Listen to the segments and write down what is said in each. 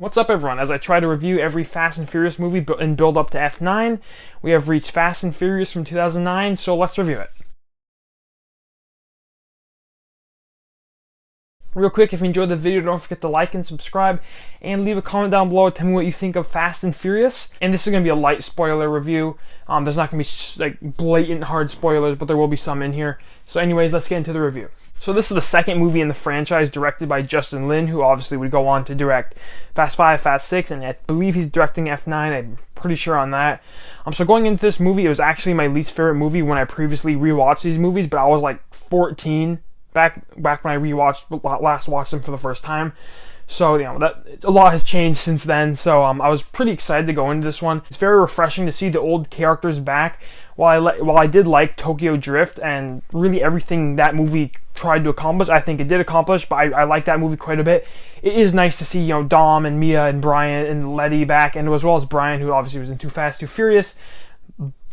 What's up, everyone? As I try to review every Fast and Furious movie and build up to F9, we have reached Fast and Furious from 2009, so let's review it. Real quick, if you enjoyed the video, don't forget to like and subscribe, and leave a comment down below. Tell me what you think of Fast and Furious. And this is going to be a light spoiler review. There's not going to be like blatant hard spoilers, but there will be some in here. So anyways, let's get into the review. So this is the second movie in the franchise directed by Justin Lin, who obviously would go on to direct Fast 5, Fast 6, and I believe he's directing F9, I'm pretty sure on that. So going into this movie, it was actually my least favorite movie when I previously rewatched these movies, but I was like 14 back when I last watched them for the first time. So, you know, that a lot has changed since then, so I was pretty excited to go into this one. It's very refreshing to see the old characters back. While I did like Tokyo Drift and really everything that movie tried to accomplish, I think it did accomplish, but I like that movie quite a bit. It is nice to see, you know, Dom and Mia and Brian and Letty back, and as well as Brian, who obviously was in Too Fast, Too Furious.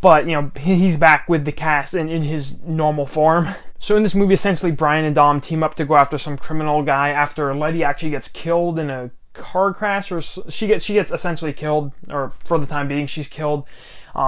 But, you know, he's back with the cast and in his normal form. So in this movie, essentially, Brian and Dom team up to go after some criminal guy after Letty actually gets killed in a car crash, or she gets essentially killed, or for the time being, she's killed.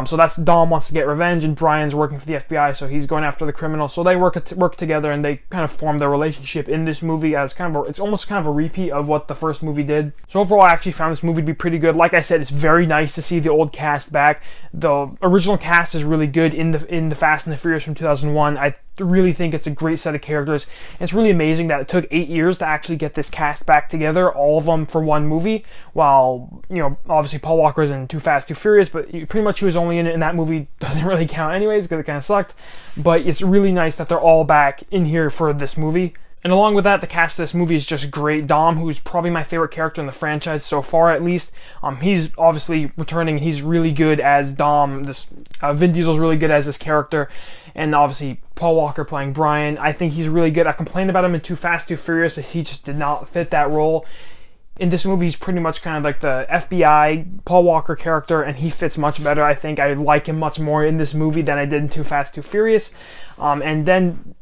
So that's Dom wants to get revenge, and Brian's working for the FBI, so he's going after the criminal. So they work together, and they kind of form their relationship in this movie as it's almost kind of a repeat of what the first movie did. So overall, I actually found this movie to be pretty good. Like I said, it's very nice to see the old cast back. The original cast is really good in the Fast and the Furious from 2001. I really think it's a great set of characters. And it's really amazing that it took 8 years to actually get this cast back together, all of them for one movie, while, you know, obviously Paul Walker's in Too Fast, Too Furious, but pretty much he was only in it, and that movie doesn't really count anyways because it kind of sucked. But it's really nice that they're all back in here for this movie. And along with that, the cast of this movie is just great. Dom, who's probably my favorite character in the franchise so far, at least, he's obviously returning. He's really good as Dom. Vin Diesel's really good as this character, and obviously Paul Walker playing Brian. I think he's really good. I complained about him in Too Fast, Too Furious, as he just did not fit that role. In this movie, he's pretty much kind of like the FBI Paul Walker character, and he fits much better. I think I like him much more in this movie than I did in Too Fast, Too Furious. And then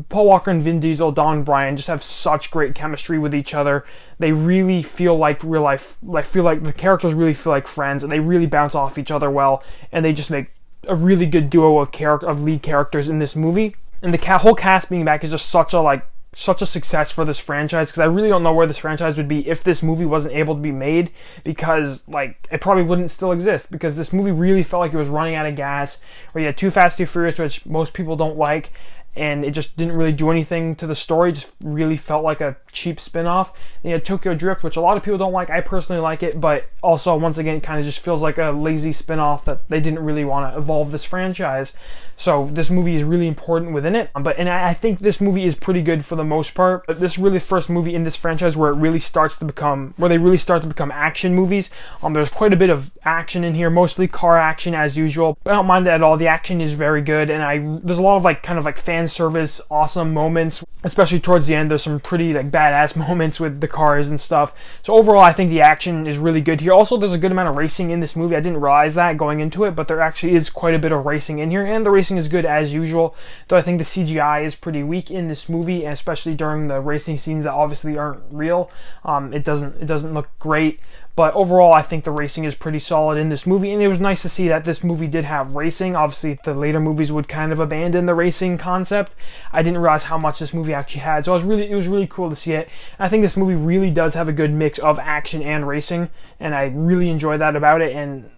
Paul Walker and Vin Diesel, Dom and Brian just have such great chemistry with each other. They really feel like real life, feel like the characters really feel like friends, and they really bounce off each other well, and they just make a really good duo of lead characters in this movie. And the whole cast being back is just such a success for this franchise, because I really don't know where this franchise would be if this movie wasn't able to be made, because like it probably wouldn't still exist, because this movie really felt like it was running out of gas, where you had Too Fast, Too Furious, which most people don't like, and it just didn't really do anything to the story. It just really felt like a cheap spin-off. And you had Tokyo Drift, which a lot of people don't like. I personally like it, but also, once again, it kind of just feels like a lazy spin-off that they didn't really want to evolve this franchise. So this movie is really important within it. And I think this movie is pretty good for the most part. But this is really the first movie in this franchise where they really start to become action movies. There's quite a bit of action in here, mostly car action as usual. But I don't mind that at all. The action is very good, and there's a lot of kind of fan service awesome moments, especially towards the end. There's some pretty badass moments with the cars and stuff. So overall, I think the action is really good here. Also, there's a good amount of racing in this movie. I didn't realize that going into it, but there actually is quite a bit of racing in here, and the racing is good as usual, though I think the CGI is pretty weak in this movie, especially during the racing scenes that obviously aren't real. It doesn't look great, but overall I think the racing is pretty solid in this movie, and it was nice to see that this movie did have racing. Obviously the later movies would kind of abandon the racing concept. I didn't realize how much this movie actually had, so it was really cool to see it. And I think this movie really does have a good mix of action and racing, and I really enjoy that about it. And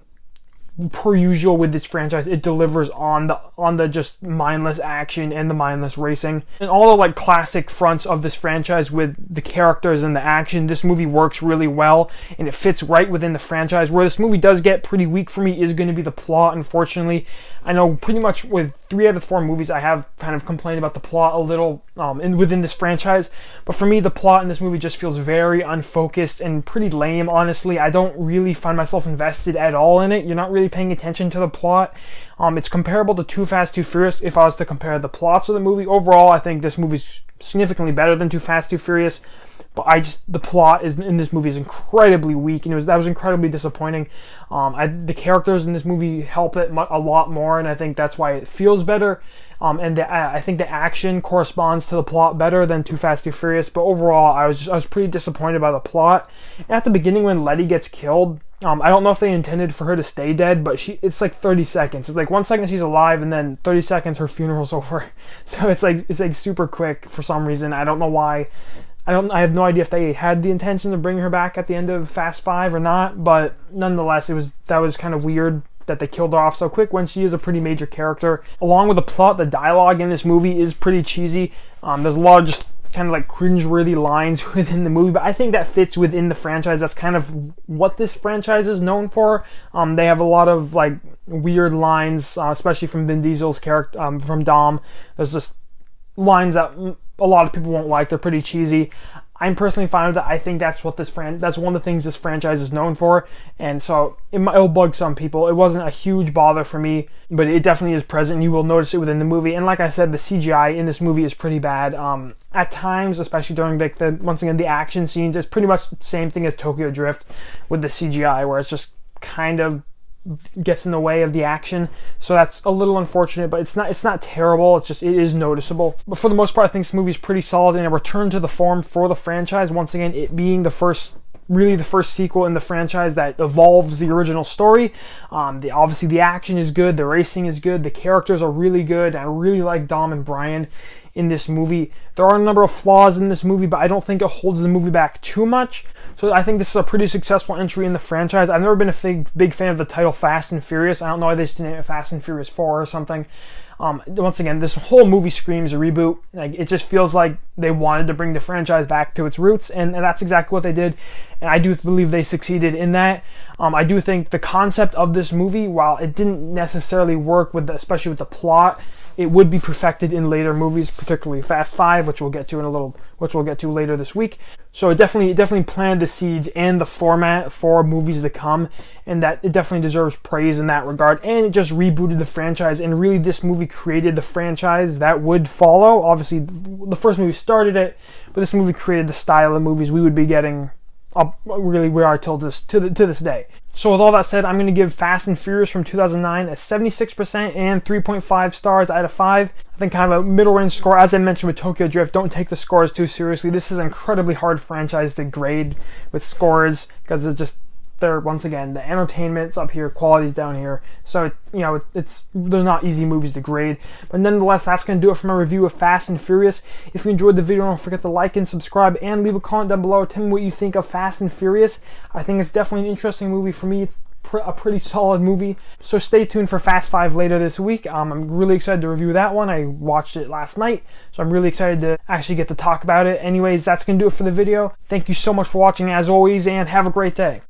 per usual with this franchise, it delivers on the just mindless action and the mindless racing and all the classic fronts of this franchise with the characters and the action. This movie works really well, and it fits right within the franchise. Where this movie does get pretty weak for me is going to be the plot, unfortunately. I know pretty much with 3 out of 4 movies I have kind of complained about the plot a little within this franchise, but for me the plot in this movie just feels very unfocused and pretty lame, honestly. I don't really find myself invested at all in it. You're not really paying attention to the plot. It's comparable to Too Fast, Too Furious if I was to compare the plots of the movie. Overall, I think this movie's significantly better than Too Fast, Too Furious, but the plot in this movie is incredibly weak, and that was incredibly disappointing. The characters in this movie help it a lot more, and I think that's why it feels better. I think the action corresponds to the plot better than Too Fast, Too Furious. But overall, I was pretty disappointed by the plot. And at the beginning, when Letty gets killed, I don't know if they intended for her to stay dead, but it's like 30 seconds. It's like 1 second she's alive, and then 30 seconds her funeral's over. So it's like super quick for some reason. I don't know why. I have no idea if they had the intention of bringing her back at the end of Fast 5 or not, but nonetheless, that was kind of weird that they killed her off so quick when she is a pretty major character. Along with the plot, the dialogue in this movie is pretty cheesy. There's a lot of just kind of like cringeworthy lines within the movie, but I think that fits within the franchise. That's kind of what this franchise is known for. They have a lot of like weird lines, especially from Vin Diesel's character, from Dom. There's just lines that a lot of people won't like. They're pretty cheesy. I'm personally fine with it. I think that's what that's one of the things this franchise is known for, and so it'll bug some people. It wasn't a huge bother for me, but it definitely is present. You will notice it within the movie, and like I said, the CGI in this movie is pretty bad. At times, especially during once again the action scenes, it's pretty much the same thing as Tokyo Drift with the CGI, where it's just kind of gets in the way of the action, so that's a little unfortunate, but it's not terrible. It is noticeable. But for the most part, I think this movie is pretty solid and a return to the form for the franchise. Once again, it being the first sequel in the franchise that evolves the original story. Obviously the action is good, the racing is good, the characters are really good. I really like Dom and Brian in this movie. There are a number of flaws in this movie, but I don't think it holds the movie back too much. So I think this is a pretty successful entry in the franchise. I've never been a big fan of the title Fast and Furious. I don't know why they just named it Fast and Furious 4 or something. Once again, this whole movie screams a reboot. Like, it just feels like they wanted to bring the franchise back to its roots, and that's exactly what they did. And I do believe they succeeded in that. I do think the concept of this movie, while it didn't necessarily work especially with the plot, it would be perfected in later movies, particularly Fast 5, which we'll get to later this week. So it definitely planted the seeds and the format for movies to come, and that it definitely deserves praise in that regard. And it just rebooted the franchise, and really this movie created the franchise that would follow. Obviously, the first movie started it, but this movie created the style of movies we would be getting. Really, we are to this day. So with all that said, I'm going to give Fast and Furious from 2009 a 76% and 3.5 stars out of 5. I think kind of a middle range score. As I mentioned with Tokyo Drift, don't take the scores too seriously. This is an incredibly hard franchise to grade with scores because once again, the entertainment's up here, quality's down here. So, they're not easy movies to grade. But nonetheless, that's going to do it for my review of Fast and Furious. If you enjoyed the video, don't forget to like and subscribe and leave a comment down below. Tell me what you think of Fast and Furious. I think it's definitely an interesting movie for me. It's a pretty solid movie. So stay tuned for Fast 5 later this week. I'm really excited to review that one. I watched it last night, so I'm really excited to actually get to talk about it. Anyways, that's going to do it for the video. Thank you so much for watching as always, and have a great day.